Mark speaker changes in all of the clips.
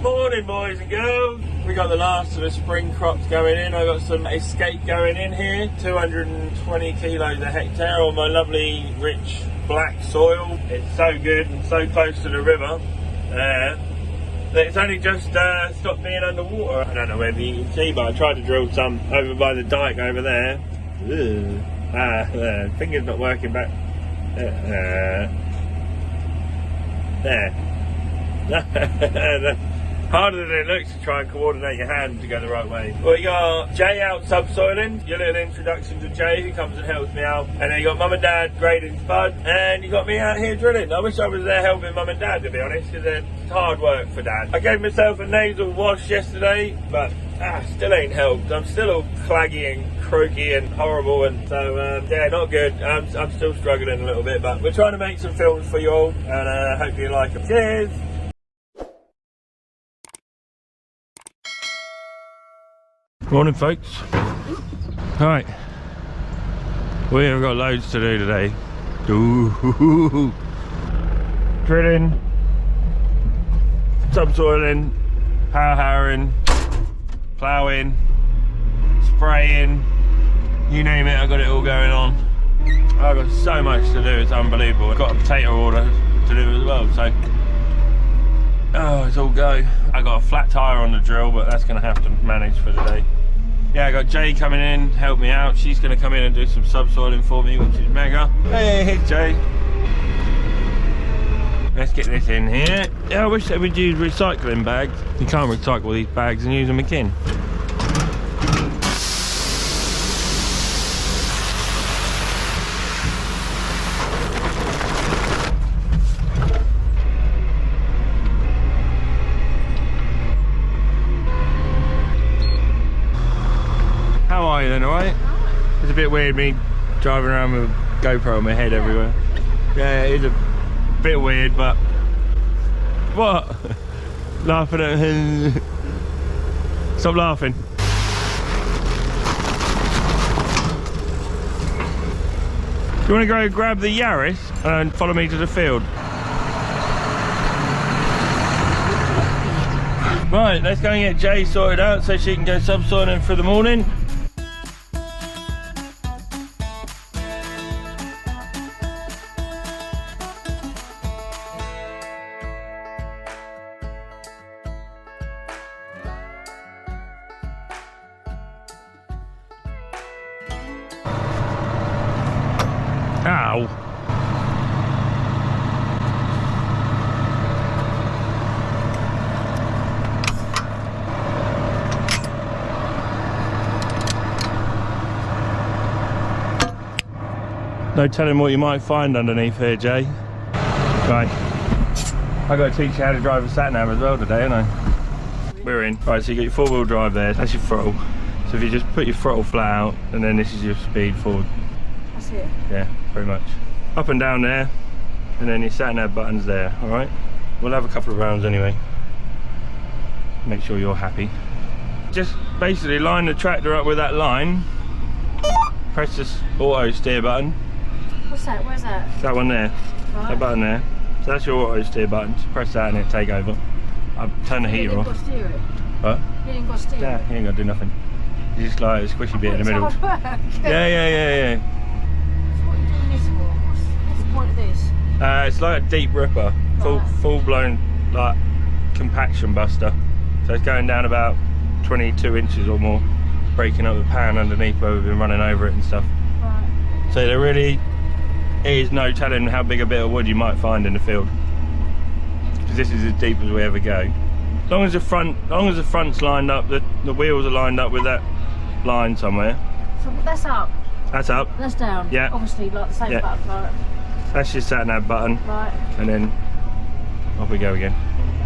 Speaker 1: Morning, boys and girls. We got the last of the spring crops going in. I got some escape going in here. 220 kilos a hectare on my lovely rich black soil. It's so good and so close to the river. It's only just stopped being underwater. I don't know whether you can see, but I tried to drill some over by the dike over there. Finger's not working back. There. Harder than it looks to try and coordinate your hand to go the right way. Well, you got Jay out subsoiling, your little introduction to Jay who comes and helps me out. And then you got Mum and Dad grading spud, and you got me out here drilling. I wish I was there helping Mum and Dad, to be honest, because it's hard work for Dad. I gave myself a nasal wash yesterday, but still ain't helped. I'm still all claggy and croaky and horrible, and so yeah, not good. I'm still struggling a little bit, but we're trying to make some films for you all, and hope you like them. Cheers! Morning, folks. Right, we've got loads to do today. Ooh. Drilling, subsoiling, power harrowing, ploughing, spraying, you name it, I've got it all going on. I've got so much to do, it's unbelievable. I've got a potato order to do as well, so it's all go. I got a flat tyre on the drill, but that's going to have to manage for the day. Yeah, I got Jay coming in, help me out. She's going to come in and do some subsoiling for me, which is mega. Hey, Jay. Let's get this in here. Yeah, I wish they would use recycling bags. You can't recycle these bags and use them again. How are you then, alright? It's a bit weird me driving around with a GoPro on my head everywhere. Yeah, it is a bit weird, but what? Laughing at him. Stop laughing. You want to go grab the Yaris and follow me to the field? Right, let's go and get Jay sorted out so she can go subsoiling for the morning. Ow. No telling what you might find underneath here, Jay. Right. I got to teach you how to drive a sat-nav as well today, haven't I? We're in. Right, so you got your four-wheel drive there. That's your throttle. So if you just put your throttle flat out, and then this is your speed forward.
Speaker 2: That's it?
Speaker 1: Yeah, pretty much. Up and down there, and then your sat-nav button's there, alright? We'll have a couple of rounds anyway. Make sure you're happy. Just basically line the tractor up with that line. Press this auto steer button.
Speaker 2: What's that? Where's that?
Speaker 1: That one there.
Speaker 2: Right.
Speaker 1: That button there. So that's your auto steer button. Just press that and it'll take over. I'll turn the heater off.
Speaker 2: You ain't got to steer it?
Speaker 1: What?
Speaker 2: You ain't got to steer
Speaker 1: Yeah,
Speaker 2: it?
Speaker 1: you ain't got to do nothing. You just like a squishy bit in the middle.
Speaker 2: It's hard work.
Speaker 1: Yeah.
Speaker 2: So what are you doing this for? What's the point of this?
Speaker 1: It's like a deep ripper. Full blown like compaction buster. So it's going down about 22 inches or more, breaking up the pan underneath where we've been running over it and stuff.
Speaker 2: Right. So
Speaker 1: there really is no telling how big a bit of wood you might find in the field, because this is as deep as we ever go. As long as the front's lined up, the wheels are lined up with that line somewhere.
Speaker 2: So that's up.
Speaker 1: That's up.
Speaker 2: That's down.
Speaker 1: Yeah.
Speaker 2: Obviously, like the same button. Right.
Speaker 1: That's your sat-nav button.
Speaker 2: Right.
Speaker 1: And then off we go again.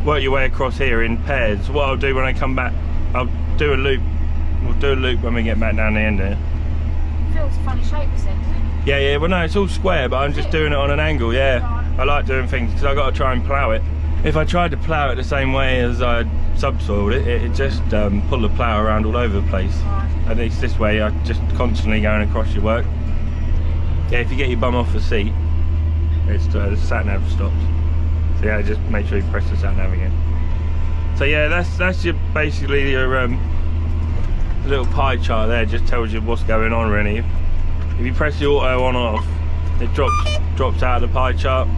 Speaker 1: Work your way across here in pairs. What I'll do when I come back, I'll do a loop. We'll do a loop when we get back down the end here.
Speaker 2: It feels a funny shape, this end, doesn't it?
Speaker 1: Yeah, well no, it's all square, but I'm just doing it on an angle, yeah.
Speaker 2: Right.
Speaker 1: I like doing things because I've got to try and plough it. If I tried to plough it the same way as I subsoiled it, it'd just pull the plough around all over the place.
Speaker 2: Right.
Speaker 1: At least this way, I'm just constantly going across your work. Yeah, if you get your bum off the seat, it's the sat-nav stops. So yeah, just make sure you press the sat-nav again. So yeah, that's your basically your little pie chart there. Just tells you what's going on really. If you press the auto on or off, it drops out of the pie chart.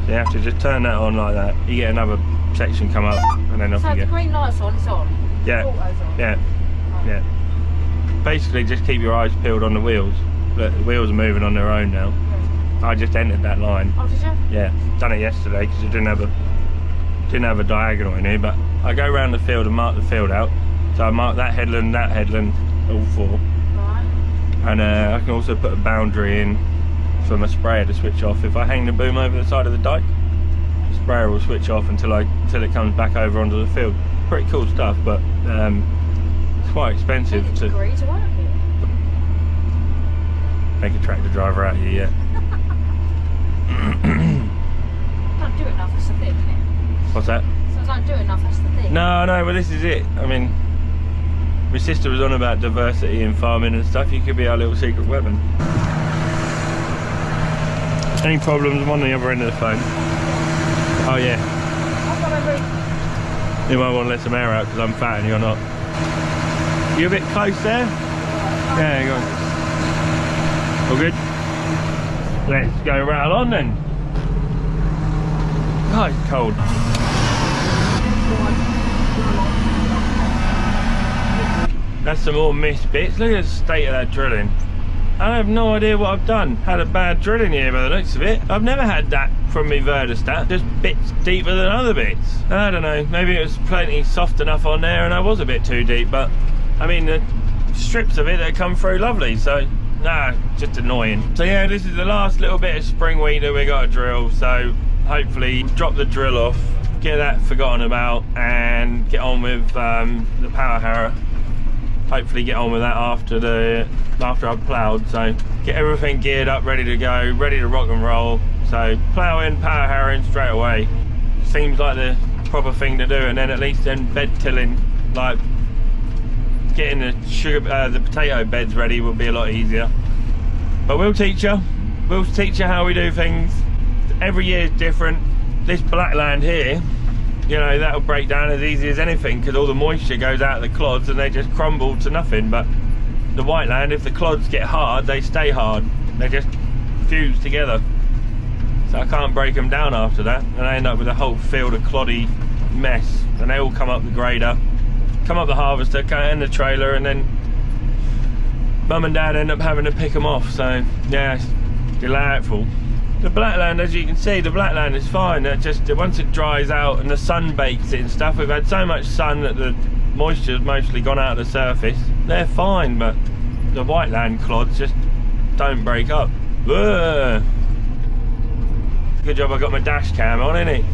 Speaker 1: So you have to just turn that on like that. You get another section come up, and then off
Speaker 2: So
Speaker 1: you
Speaker 2: if the
Speaker 1: go.
Speaker 2: green light's on, it's on.
Speaker 1: Yeah,
Speaker 2: Auto's on.
Speaker 1: yeah, yeah. Basically, just keep your eyes peeled on the wheels. Look, the wheels are moving on their own now.
Speaker 2: Yeah.
Speaker 1: I just entered that line.
Speaker 2: Oh, did you?
Speaker 1: Yeah, done it yesterday because it didn't have a diagonal in here. But I go around the field and mark the field out. So I mark that headland, all four.
Speaker 2: Right.
Speaker 1: And I can also put a boundary in for my sprayer to switch off. If I hang the boom over the side of the dike, the sprayer will switch off until it comes back over onto the field. Pretty cool stuff, but it's quite expensive to
Speaker 2: Agree to work here.
Speaker 1: make a tractor driver out of you yet.
Speaker 2: Don't do enough, that's the thing, isn't it?
Speaker 1: What's that?
Speaker 2: So I don't do enough, that's the thing.
Speaker 1: No, well this is it. I mean, my sister was on about diversity in farming and stuff. You could be our little secret weapon. Any problems? I'm on the other end of the phone. Oh yeah.
Speaker 2: I've got every...
Speaker 1: You might want to let some air out because I'm fat and you're not. You a bit close there? Yeah, go on. All good? Let's go rattle on then. Oh, it's cold. That's some more missed bits. Look at the state of that drilling. I have no idea what I've done. Had a bad drilling here by the looks of it. I've never had that from me Verdistat. Just bits deeper than other bits. I don't know. Maybe it was plenty soft enough on there and I was a bit too deep. But I mean, the strips of it that come through lovely. So nah, just annoying. So yeah, this is the last little bit of spring wheat that we got to drill. So hopefully drop the drill off, get that forgotten about, and get on with the power harrow. Hopefully get on with that after I've ploughed. So get everything geared up, ready to go, ready to rock and roll. So ploughing, power harrowing straight away seems like the proper thing to do, and then at least then bed tilling, like getting the potato beds ready will be a lot easier. But we'll teach you how we do things. Every year is different. This black land here, you know, that'll break down as easy as anything because all the moisture goes out of the clods and they just crumble to nothing. But the white land, if the clods get hard, they stay hard. They just fuse together. So I can't break them down after that, and I end up with a whole field of cloddy mess. And they all come up the grader, come up the harvester, and the trailer, and then mum and dad end up having to pick them off. So yeah, it's delightful. The blackland, as you can see, the blackland is fine. It just, once it dries out and the sun bakes it and stuff, we've had so much sun that the moisture's mostly gone out of the surface. They're fine, but the white land clods just don't break up. Ugh. Good job I got my dash cam on, innit?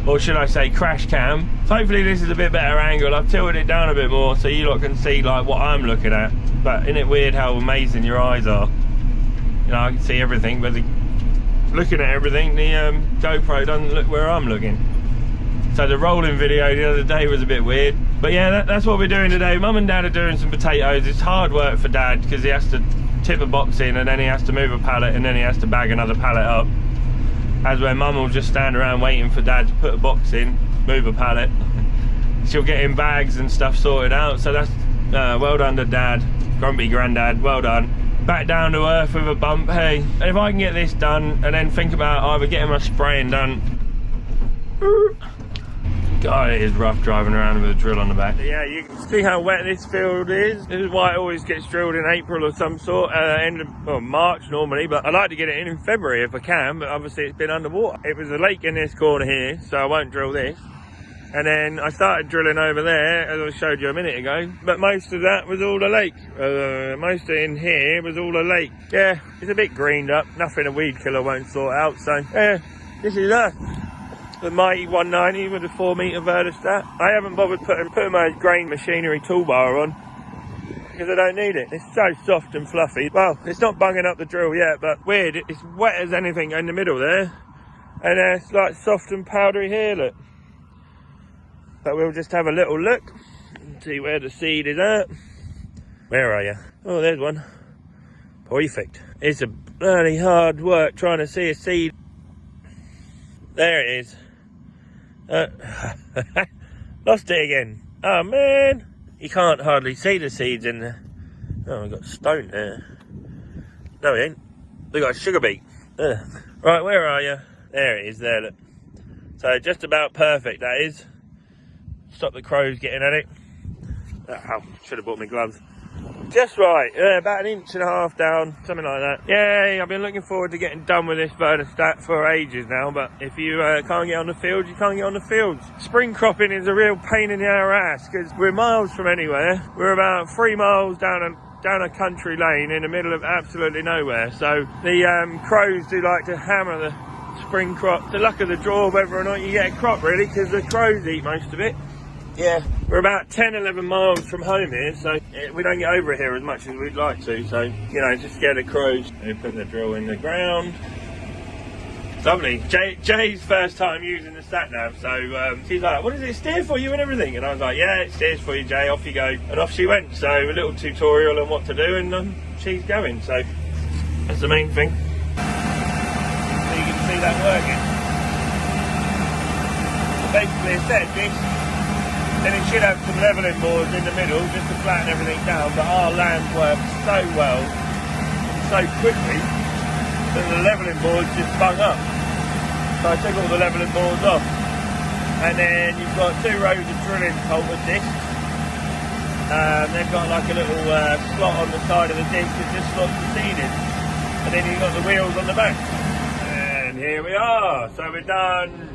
Speaker 1: Or should I say crash cam. So hopefully this is a bit better angle. I've tilted it down a bit more so you lot can see like what I'm looking at. But isn't it weird how amazing your eyes are? You know, I can see everything, but looking at everything, the GoPro doesn't look where I'm looking. So the rolling video the other day was a bit weird. But yeah, that's what we're doing today. Mum and dad are doing some potatoes. It's hard work for dad because he has to tip a box in and then he has to move a pallet and then he has to bag another pallet up. As where mum will just stand around waiting for dad to put a box in, move a pallet. She'll get in bags and stuff sorted out. So that's well done to dad, grumpy granddad, well done. Back down to earth with a bump. Hey, if I can get this done and then think about either getting my spraying done. God, it is rough driving around with a drill on the back. Yeah, you can see how wet this field is. This is why it always gets drilled in April or some sort, end of March normally, but I like to get it in February if I can, but obviously it's been underwater. It was a lake in this corner here, so I won't drill this. And then I started drilling over there, as I showed you a minute ago, but most of that was all a lake. Most of in here was all a lake. Yeah, it's a bit greened up, nothing a weed killer won't sort out, so yeah, this is us. The mighty 190 with a 4-metre Verdistat. I haven't bothered putting my grain machinery toolbar on because I don't need it. It's so soft and fluffy. Well, it's not bunging up the drill yet, but weird, it's wet as anything in the middle there. And it's like soft and powdery here, look. But we'll just have a little look and see where the seed is at. Where are you? Oh, there's one. Perfect. It's a bloody hard work trying to see a seed. There it is. Lost it again. Oh man, you can't hardly see the seeds in there. Oh, we've got stone there. No, we ain't. We got a sugar beet. Ugh. Right, where are you? There it is. There, look. So just about perfect. That is. Stop the crows getting at it. Oh, should have bought my gloves. Just right, about 1.5 inches down, something like that. Yeah, I've been looking forward to getting done with this Verdostat for ages now, but if you can't get on the field, you can't get on the fields. Spring cropping is a real pain in the ass, because we're miles from anywhere. We're about 3 miles down a country lane in the middle of absolutely nowhere. So the crows do like to hammer the spring crop. The luck of the draw whether or not you get a crop, really, because the crows eat most of it. Yeah, we're about 10-11 miles from home here, so we don't get over here as much as we'd like to, so, you know, just scare the crows. They put the drill in the ground. Lovely. Jay's first time using the sat-nav, so she's like, what does it steer for you and everything? And I was like, yeah, it steers for you, Jay, off you go. And off she went, so a little tutorial on what to do, and she's going, so that's the main thing. So you can see that working. So basically, it said this. Then it should have some levelling boards in the middle just to flatten everything down, but our land works so well, so quickly, that the levelling boards just bung up. So I took all the levelling boards off. And then you've got 2 rows of drilling coulter discs. They've got like a little slot on the side of the disc that just slots the seed in. And then you've got the wheels on the back. And here we are. So we're done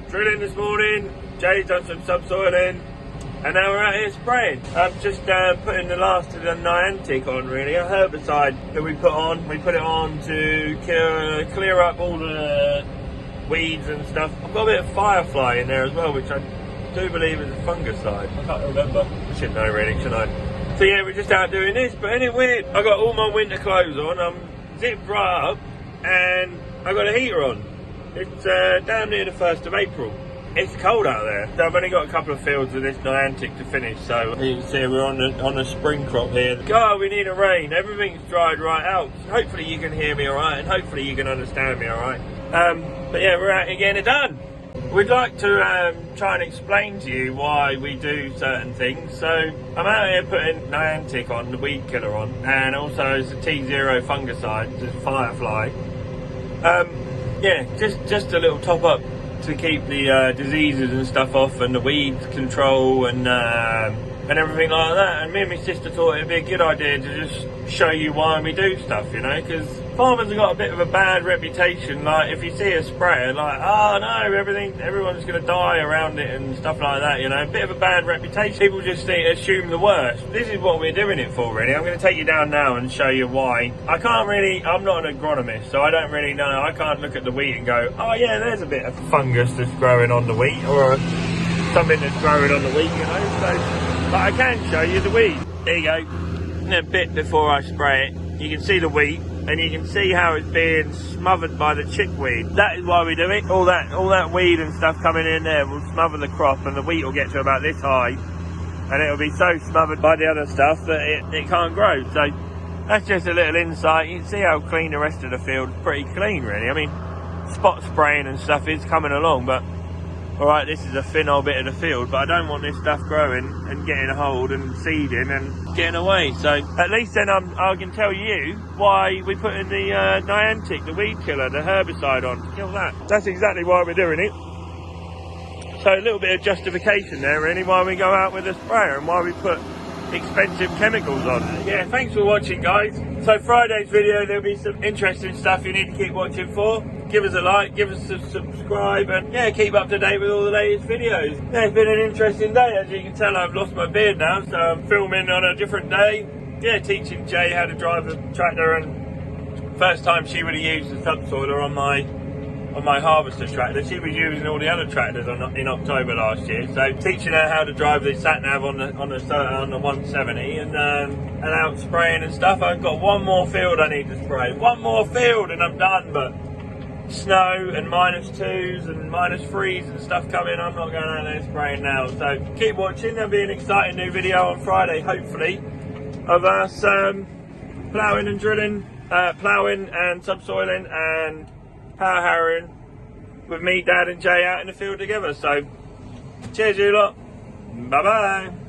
Speaker 1: drilling this morning. Jay's done some subsoiling, and now we're out here spraying. I'm just putting the last of the Niantic on, really, a herbicide that we put on. We put it on to clear up all the weeds and stuff. I've got a bit of Firefly in there as well, which I do believe is a fungicide. I can't remember. I should know, really, shouldn't I? So yeah, we're just out doing this, but ain't it weird? I got all my winter clothes on, I'm zipped right up, and I got a heater on. It's down near the 1st of April. It's cold out there. So I've only got a couple of fields of this Niantic to finish, so you can see we're on the spring crop here. God, we need a rain. Everything's dried right out. Hopefully you can hear me alright, and hopefully you can understand me alright. But yeah, we're out here getting it done. We'd like to try and explain to you why we do certain things. So I'm out here putting Niantic on, the weed killer on, and also the T0 fungicide, the Firefly. Yeah, just a little top up to keep the diseases and stuff off, and the weed control and everything like that. And me and my sister thought it'd be a good idea to just show you why we do stuff, you know, because farmers have got a bit of a bad reputation. Like, if you see a sprayer, like, oh no, everyone's going to die around it and stuff like that, you know, a bit of a bad reputation. People just assume the worst. This is what we're doing it for, really. I'm going to take you down now and show you why. I'm not an agronomist, so I don't really know. I can't look at the wheat and go, oh yeah, there's a bit of fungus that's growing on the wheat, or something that's growing on the wheat, you know, so, but I can show you the wheat. There you go. And a bit before I spray it, you can see the wheat, and you can see how it's being smothered by the chickweed. That is why we do it. All that weed and stuff coming in there will smother the crop, and the wheat will get to about this high, and it'll be so smothered by the other stuff that it can't grow. So that's just a little insight. You can see how clean the rest of the field is. Pretty clean, really. I mean, spot spraying and stuff is coming along, but alright, this is a thin old bit of the field, but I don't want this stuff growing and getting a hold and seeding and getting away. So at least then I can tell you why we put in the Niantic, the weed killer, the herbicide on to kill that. That's exactly why we're doing it. So a little bit of justification there, really, why we go out with a sprayer and why we put expensive chemicals on. Yeah, thanks for watching, guys. So Friday's video, there'll be some interesting stuff you need to keep watching for. Give us a like, give us a subscribe, and yeah, keep up to date with all the latest videos. Yeah, it's been an interesting day. As you can tell, I've lost my beard now, so I'm filming on a different day. Yeah, teaching Jay how to drive a tractor, and first time she would have used the subsoiler on my harvester tractor. She was using all the other tractors in October last year, so teaching her how to drive the sat nav on the 170 and out spraying and stuff. I've got one more field I need to spray. One more field and I'm done, but snow and -2s and -3s and stuff coming. I'm not going out there spraying now, so keep watching. There'll be an exciting new video on Friday, hopefully, of us ploughing and drilling, ploughing and subsoiling and power harrowing with me, Dad and Jay out in the field together. So cheers you lot. Bye bye.